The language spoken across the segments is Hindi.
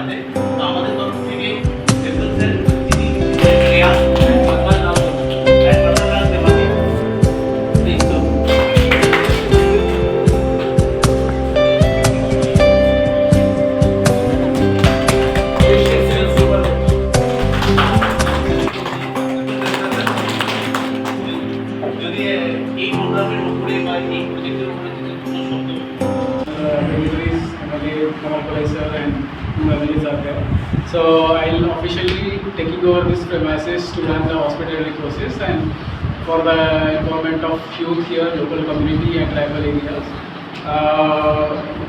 আছে। তো আমাদের তরফ থেকে রেফারেন্সের যিনি শ্রেয়া একবার নাম একবার নাম দেওয়া প্লিজ তো যদি এই প্রোগ্রামের উপরে বা এই প্রজেক্টের উপরে যদি কোনো শব্দ Deliveries, Nadev, Kamal Palai sir and two MLAs are there. So I'll officially taking over this premises to run the hospitality process and for the empowerment of youth here, local community and tribal areas.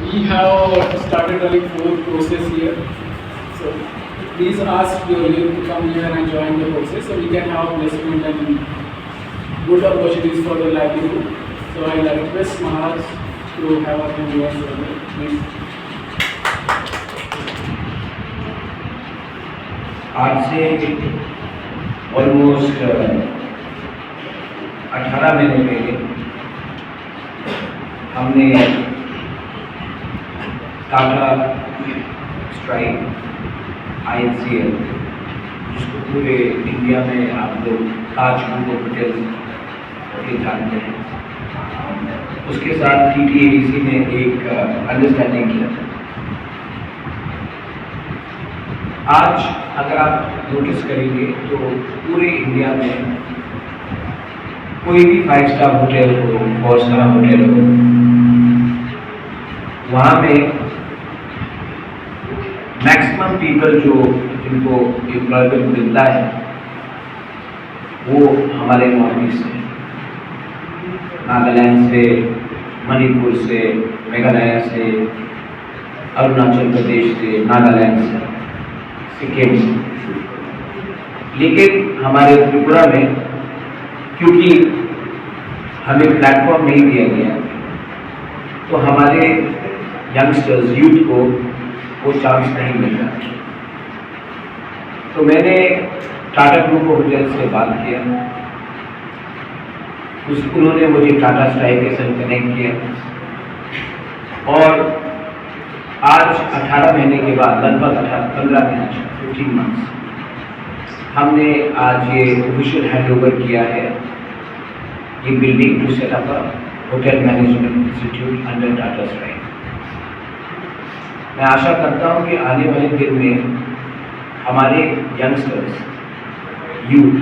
We have started running 4 courses here. So please ask your youth to come here and join the courses so we can have placement and good opportunities for their livelihood. So I'll request Maharaj to have a few words for me, please. आज से ऑलमोस्ट 18 महीने पहले हमने टाटा स्ट्राइक INCL, जिसको पूरे इंडिया में आप लोग ताज ग्रुप ऑफ होटल्स जानते हैं, उसके साथ TTADC ने एक अंडरस्टैंडिंग किया था। आज अगर आप नोटिस करेंगे तो पूरे इंडिया में कोई भी 5 स्टार होटल हो, 4 स्टार होटल हो, वहाँ में मैक्सिमम पीपल जो जिनको एम्प्लॉयमेंट मिलता है वो हमारे नॉर्थ ईस्ट से, नागालैंड से, मणिपुर से, मेघालय से, अरुणाचल प्रदेश से, नागालैंड से, सिक्किम से। लेकिन हमारे त्रिपुरा में क्योंकि हमें प्लेटफॉर्म नहीं दिया गया तो हमारे यंगस्टर्स यूथ को वो चांस नहीं मिल रहा। तो मैंने टाटा ग्रुप ऑफ होटल से बात किया, उन्होंने मुझे टाटा स्ट्राइक के साथ कनेक्ट किया और आज 18 महीने के बाद लगभग 15 महीने 15 मंथ्स हमने आज ये ऑफिशियल हैंड ओवर किया है ये building to set up a hotel management institute under Tata strike. मैं आशा करता हूँ कि आने वाले दिन में हमारे यंगस्टर्स यूथ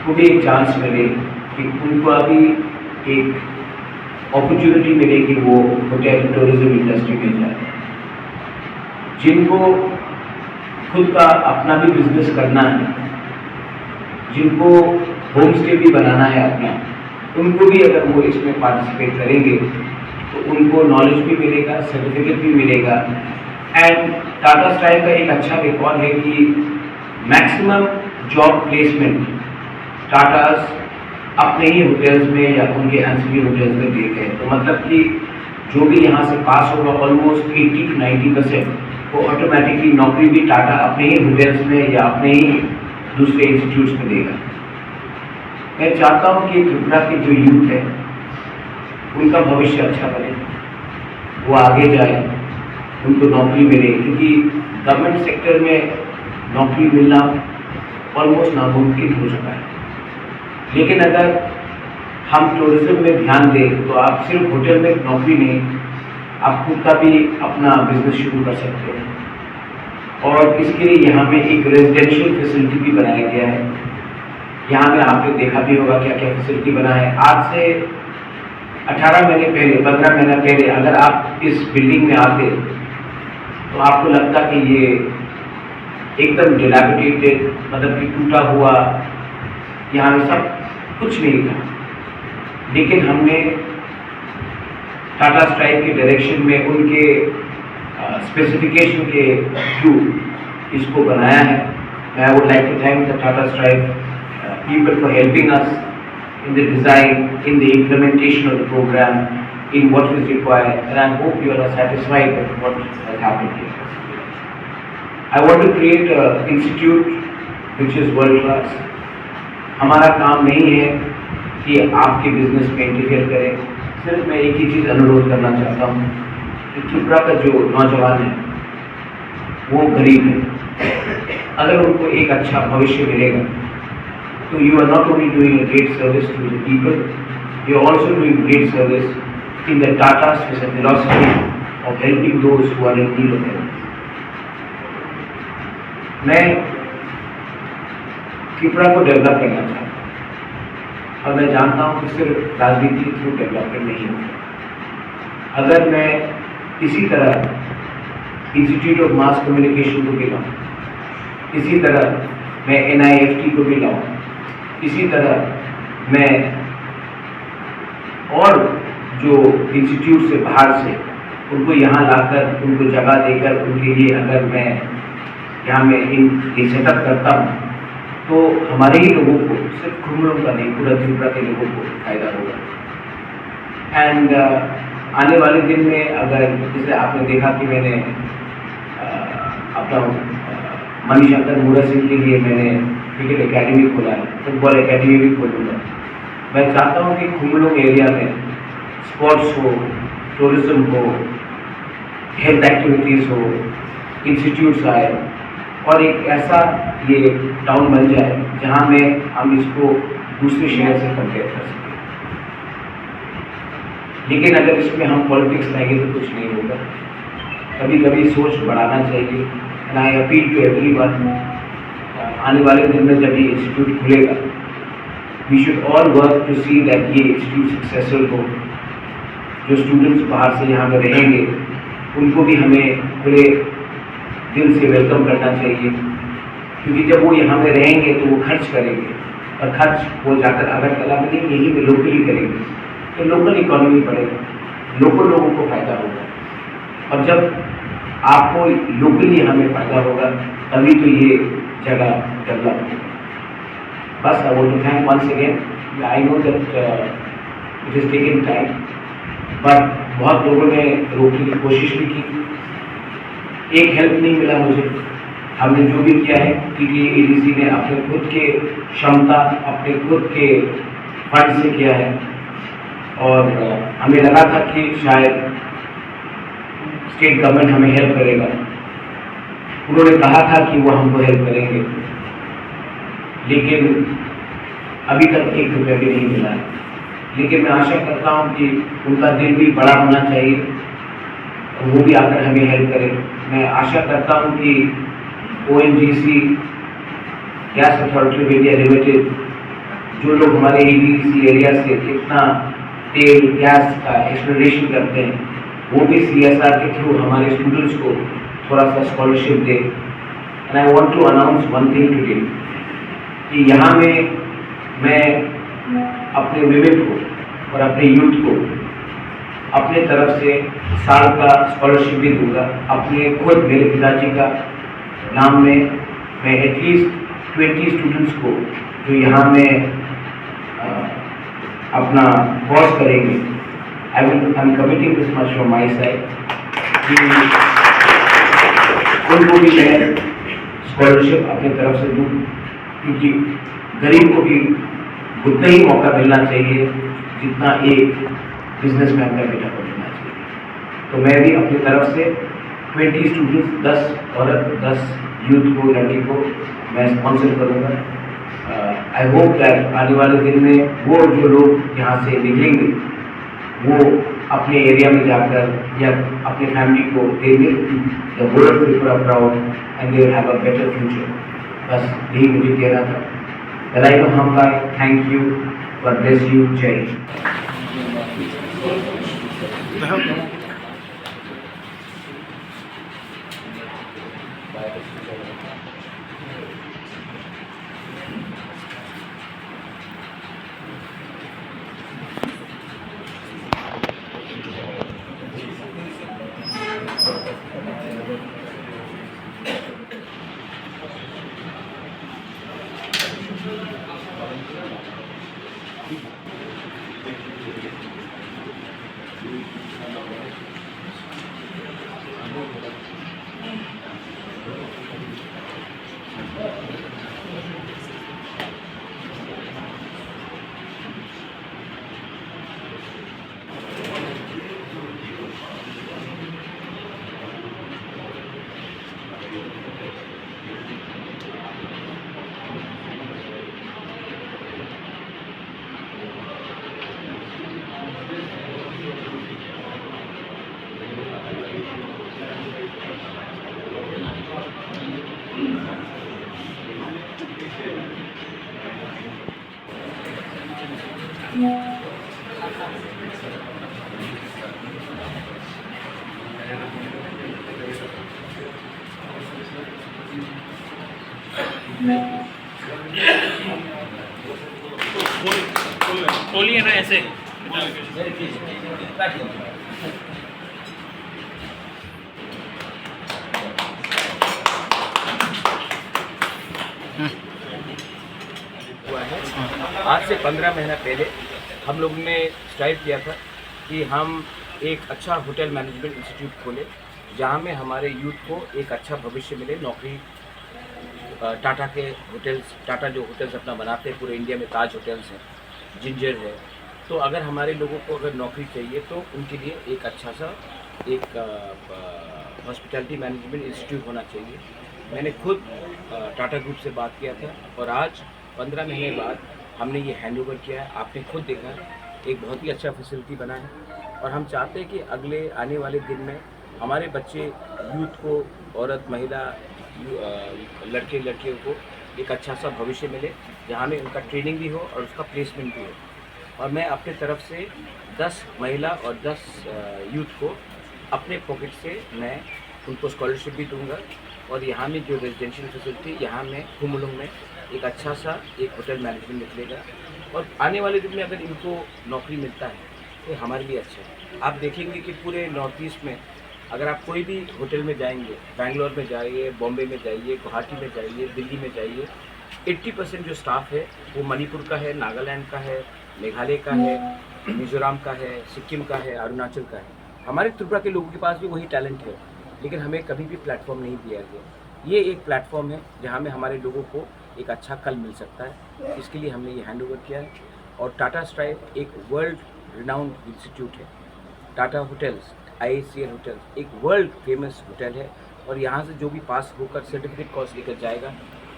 को भी एक चांस मिले कि उनको अभी एक अपॉर्चुनिटी मिले कि वो होटल टूरिज्म इंडस्ट्री में जाए। जिनको खुद का अपना भी बिजनेस करना है, जिनको होम स्टे भी बनाना है अपना, उनको भी अगर वो इसमें पार्टिसिपेट करेंगे तो उनको नॉलेज भी मिलेगा, सर्टिफिकेट भी मिलेगा। एंड टाटा स्ट्राइक का एक अच्छा रिकॉर्ड है कि मैक्सिमम जॉब प्लेसमेंट टाटास अपने ही होटल्स में या उनके एंसिलरी होटल्स में देते हैं। तो मतलब कि जो भी यहाँ से पास होगा ऑलमोस्ट 80 to 90% वो ऑटोमेटिकली नौकरी भी टाटा अपने ही होटल्स में या अपने ही दूसरे इंस्टीट्यूट्स में देगा। मैं चाहता हूँ कि त्रिपुरा के जो यूथ है उनका भविष्य अच्छा बने, वो आगे जाए, उनको नौकरी मिले, क्योंकि गवर्नमेंट सेक्टर में नौकरी मिलना ऑलमोस्ट नामुमकिन हो चुका है। लेकिन अगर हम टूरिज्म में ध्यान दें तो आप सिर्फ होटल में नौकरी नहीं, आप खुद का भी अपना बिजनेस शुरू कर सकते हैं। और इसके लिए यहाँ में एक रेजिडेंशियल फैसिलिटी भी बनाया गया है। यहाँ में आपने देखा भी होगा क्या क्या फैसिलिटी बना है। आज से 18 महीने पहले, 15 महीना पहले अगर आप इस बिल्डिंग में आते तो आपको लगता कि ये एकदम डिलैपिडेटेड, मतलब कि टूटा हुआ, यहाँ में सब कुछ नहीं था। लेकिन हमने टाटा स्ट्राइक के डायरेक्शन में उनके स्पेसिफिकेशन के थ्रू इसको बनाया है। I would like to thank the Tata strike people for helping us in the design, in the implementation of the program, in what is required, and I hope you are satisfied with what has happened here. I want to create an institute which is world class. हमारा काम नहीं है कि आपके बिजनेस में इंटरफेयर करें। सिर्फ मैं एक ही चीज़ अनुरोध करना चाहता हूँ कि त्रिपुरा का जो नौजवान है वो गरीब है, अगर उनको एक अच्छा भविष्य मिलेगा तो you are not only doing a great service to the people, you are also doing great service in the टाटा's philosophy of helping those who are in need of help. मैं त्रिपुरा को डेवलप करना चाहता हूँ और मैं जानता हूँ कि सिर्फ राजनीति के थ्रू डेवलपमेंट नहीं होगा। अगर मैं इसी तरह इंस्टीट्यूट ऑफ मास कम्युनिकेशन को भी लाऊँ, इसी तरह मैं NIFT को भी लाऊँ, इसी तरह मैं और जो इंस्टीट्यूट से बाहर से उनको यहाँ लाकर उनको जगह देकर उनके लिए अगर मैं यहाँ में ये सेटअप करता हूँ तो हमारे ही लोगों को, सिर्फ खुमलों का नहीं, पूरा त्रिपुरा के लोगों को फायदा होगा। एंड आने वाले दिन में अगर जैसे आपने देखा कि मैंने अपना मणिशंकर मुरा सिंह के लिए मैंने क्रिकेट एकेडमी खोला है, फुटबॉल एकेडमी भी खोलूँगा। मैं चाहता हूँ कि खुमलों एरिया में स्पोर्ट्स हो, टूरिज्म हो, हेल्थ एक्टिविटीज़ हो, इंस्टीट्यूट्स आए और एक ऐसा ये टाउन बन जाए जहाँ में हम इसको दूसरे शहर से कंपेयर कर सकें। लेकिन अगर इसमें हम पॉलिटिक्स लाएंगे तो कुछ नहीं होगा। कभी कभी सोच बढ़ाना चाहिए। And I appeal to everyone, आने वाले दिन में जब ये इंस्टीट्यूट खुलेगा, we should all work to see that ये इंस्टीट्यूट सक्सेसफुल हो। जो स्टूडेंट्स बाहर से यहाँ में रहेंगे उनको भी हमें खुले दिल से वेलकम करना चाहिए, क्योंकि जब वो यहाँ में रहेंगे तो वो खर्च करेंगे और खर्च वो जाकर अगरतला में नहीं, यहीं में लोकली करेंगे तो लोकल इकोनॉमी बढ़ेगा, लोकल लोगों को फायदा होगा। और जब आपको लोकली यहाँ में फायदा होगा तभी तो ये जगह डेवलप होगी। बस I want to thank once again. I know that it is taking time, but बहुत लोगों ने रोकने की कोशिश भी की, एक हेल्प नहीं मिला मुझे। हमने जो भी किया है TTADC ने अपने खुद के क्षमता, अपने खुद के फंड से किया है और हमें लगा था कि शायद स्टेट गवर्नमेंट हमें हेल्प करेगा। उन्होंने कहा था कि वो हमको हेल्प करेंगे, लेकिन अभी तक 1 रुपया भी नहीं मिला है। लेकिन मैं आशा करता हूँ कि उनका दिल भी बड़ा होना चाहिए, वो भी आकर हमें हेल्प करें। मैं आशा करता हूँ कि ONGC gas authority of India limited, जो लोग हमारे ADC एरिया से इतना तेल गैस का एक्सप्लोरेशन करते हैं, वो भी CSR के थ्रू हमारे स्टूडेंट्स को थोड़ा सा स्कॉलरशिप दे। And I want to announce one thing today कि यहाँ में मैं अपने विमेन को और अपने यूथ को अपने तरफ से साल का स्कॉलरशिप भी दूंगा। अपने खुद मेरे पिताजी का नाम में मैं एटलीस्ट 20 स्टूडेंट्स को जो यहाँ में अपना कोर्स करेंगे, I am committing this much from my side कि उनको भी मैं स्कॉलरशिप अपनी तरफ से दूँ, क्योंकि गरीब को भी उतना ही मौका मिलना चाहिए जितना एक बिजनेसमैन का बेटा को मिलना चाहिए। तो मैं भी अपनी तरफ से 20 स्टूडेंट्स, 10 औरत, 10 यूथ को, लड़की को मैं स्पॉन्सर करूँगा। आई होप दैट आने वाले दिन में वो जो लोग यहाँ से निकलेंगे वो अपने एरिया में जाकर या अपने फैमिली को they make the world Tripura proud and they will have a better future. बस यही मुझे कहना था। दलाई हमका thank you, God bless you, जय हिंद। खोलिए ना ऐसे। हुआ है। आज से 15 महीना पहले हम लोगों ने स्ट्राइव किया था कि हम एक अच्छा होटल मैनेजमेंट इंस्टीट्यूट खोलें जहां में हमारे यूथ को एक अच्छा भविष्य मिले, नौकरी। टाटा के होटल्स, टाटा जो होटल्स अपना बनाते हैं पूरे इंडिया में, ताज होटल्स हैं, जिंजर है, तो अगर हमारे लोगों को अगर नौकरी चाहिए तो उनके लिए एक अच्छा सा एक हॉस्पिटैलिटी मैनेजमेंट इंस्टीट्यूट होना चाहिए। मैंने खुद टाटा ग्रुप से बात किया था और आज 15 महीने बाद हमने ये हैंडओवर किया है। आपने खुद देखा एक बहुत ही अच्छा फैसिलिटी बना है और हम चाहते हैं कि अगले आने वाले दिन में हमारे बच्चे, यूथ को, औरत, महिला, लड़के लड़कियों को एक अच्छा सा भविष्य मिले जहाँ में उनका ट्रेनिंग भी हो और उसका प्लेसमेंट भी हो। और मैं अपने तरफ से 10 महिला और 10 यूथ को अपने पॉकेट से मैं उनको स्कॉलरशिप भी दूंगा और यहाँ में जो रेजिडेंशियल फैसिलिटी, यहाँ में खुमुलुंग में एक अच्छा सा एक होटल मैनेजमेंट निकलेगा और आने वाले दिन में अगर इनको नौकरी मिलता है तो हमारे लिए अच्छा है। आप देखेंगे कि पूरे नॉर्थ ईस्ट में अगर आप कोई भी होटल में जाएंगे, बैंगलोर में जाइए, बॉम्बे में जाइए, गुवाहाटी में जाइए, दिल्ली में जाइए, 80% जो स्टाफ है वो मणिपुर का है, नागालैंड का है, मेघालय का है, मिजोरम का है, सिक्किम का है, अरुणाचल का है। हमारे त्रिपुरा के लोगों के पास भी वही टैलेंट है, लेकिन हमें कभी भी प्लेटफॉर्म नहीं दिया गया। ये एक प्लेटफॉर्म है जहाँ में हमारे लोगों को एक अच्छा कल मिल सकता है। इसके लिए हमने ये हैंडओवर किया है और टाटा स्ट्राइव एक वर्ल्ड रिनाउंड इंस्टीट्यूट है। टाटा होटल्स, IACL होटल्स एक वर्ल्ड फेमस होटल है और यहाँ से जो भी पास होकर सर्टिफिकेट कोर्स लेकर जाएगा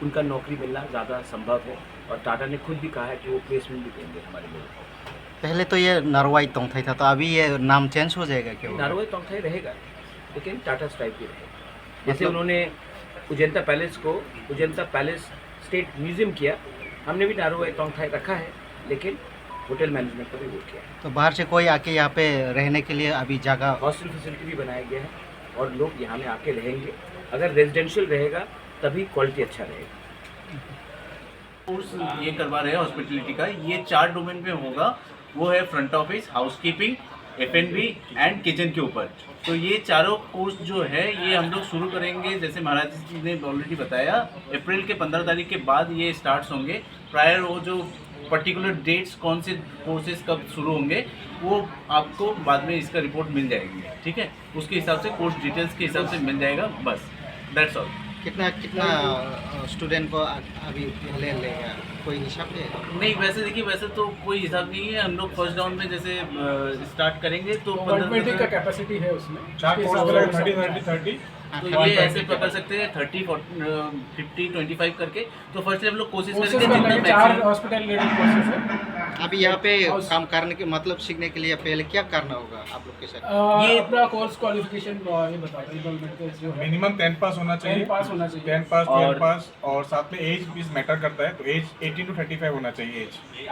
उनका नौकरी मिलना ज़्यादा संभव है और टाटा ने खुद भी कहा है कि वो प्लेसमेंट भी देंगे हमारे लोगों को। पहले तो ये नारवाई तोंगथाई था, तो अभी ये नाम चेंज हो जाएगा क्या? नारवाई तोंगथाई रहेगा लेकिन टाटा स्ट्राइव भी रहेगा। जैसे उन्होंने उजंता पैलेस को उजंता पैलेस स्टेट म्यूजियम किया, हमने भी नारवाई तोंगथाई रखा है लेकिन होटल मैनेजमेंट का भी वो किया है। तो बाहर से कोई आके यहाँ पे रहने के लिए अभी जगह, हॉस्टल फैसिलिटी भी बनाया गया है और लोग यहाँ में आके रहेंगे। अगर रेजिडेंशियल रहेगा तभी क्वालिटी अच्छा रहेगा। कोर्स ये करवा रहे हैं हॉस्पिटलिटी का, ये 4 डोमेन में होगा। वो है front office, housekeeping, F&B and kitchen के ऊपर। तो ये चारों कोर्स जो है ये हम लोग शुरू करेंगे, जैसे महाराज जी ने ऑलरेडी बताया, अप्रैल के 15 तारीख के बाद ये स्टार्ट होंगे। प्रायर वो जो पर्टिकुलर डेट्स कौन से कोर्सेज कब शुरू होंगे वो आपको बाद में इसका रिपोर्ट मिल जाएगी, ठीक है। उसके हिसाब से कोर्स डिटेल्स के हिसाब से मिल जाएगा, बस दैट्स ऑल। कितना स्टूडेंट को अभी ले लेगा, कोई हिसाब है? नहीं, वैसे देखिए, वैसे तो कोई हिसाब नहीं है। हम लोग फर्स्ट राउंड में जैसे स्टार्ट करेंगे तो 120 का कैपेसिटी है उसमें, 30 तो ये ऐसे पकड़ सकते हैं 30, 50, 25 करके। तो फर्स्ट हम लोग कोशिश करेंगे जितना चार मैक्सिमम। हॉस्पिटैलिटी कोर्सेस है। अभी यहाँ पे काम करने के मतलब सीखने के लिए पहले क्या करना होगा आप लोग के साथ? ये अपना कोर्स क्वालिफिकेशन ये बताते हैं, मिनिमम 10 पास होना चाहिए, 10 पास होना चाहिए, 10 पास, और 12 पास, और साथ में एज भी मैटर करता है। तो एज 18 to 35 होना चाहिए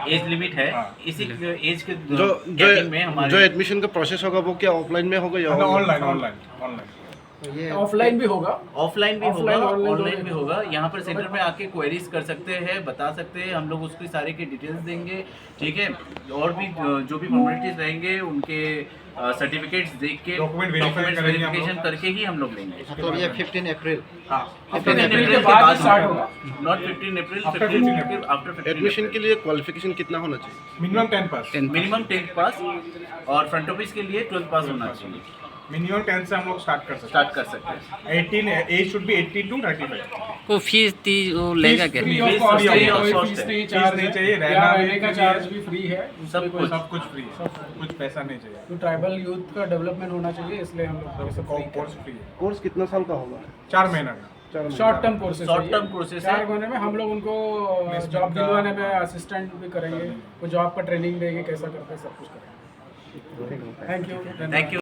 एज लिमिट है। हाँ। इसी एज के जो कैटेगरी में हमारे जो एडमिशन का प्रोसेस होगा वो क्या ऑफलाइन में होगा या ऑनलाइन। तो ये ऑफलाइन भी होगा, ऑफलाइन भी होगा, Offline, online ऑनलाइन दोनों भी होगा। यहाँ पर सेंटर में आके क्वेरीज कर सकते हैं, बता सकते हैं, हम लोग उसकी सारे की डिटेल्स देंगे, ठीक है। और भी जो भी फॉर्मेलिटीज रहेंगे उनके सर्टिफिकेट्स देख के, Document verify करेंगे हम वेरिफिकेशन लोग। करके ही हम लोग लेंगे। मतलब ये 15 अप्रैल हाँ, 15 अप्रैल के बाद स्टार्ट होगा। Not 15 April, After 15 15 April, after 15 admission के लिए क्वालिफिकेशन कितना होना चाहिए? मिनिमम 10 पास, मिनिमम 10th पास और फ्रंट ऑफिस के लिए 12th पास होना चाहिए। मिनिमम 10 से हम लोग स्टार्ट कर सकते स्टार्ट कर सकते हैं। हैं। 18 एज शुड बी 18 to 35। को फीस वो लेगा क्या? Free of Fees cost free है, of कोई cost फीस है। नहीं, फीस चार्ज नहीं है, चाहिए, या रहना रहने का भी चार्ज फ्री भी फ्री है, सब कुछ। सब कुछ फ्री है, कुछ पैसा नहीं चाहिए। तो ट्राइबल यूथ का डेवलपमेंट होना चाहिए, इसलिए हम लोग ये सब free कोर्स फ्री है, कोर्स कितना साल का होगा? 4 महीना का। Short term courses, Short term courses है। 4 महीने में हम लोग उनको जॉब दिलवाने में असिस्टेंट भी करेंगे, वो जॉब का ट्रेनिंग देंगे, कैसा करते हैं सब कुछ करेंगे। Thank you. Thank you.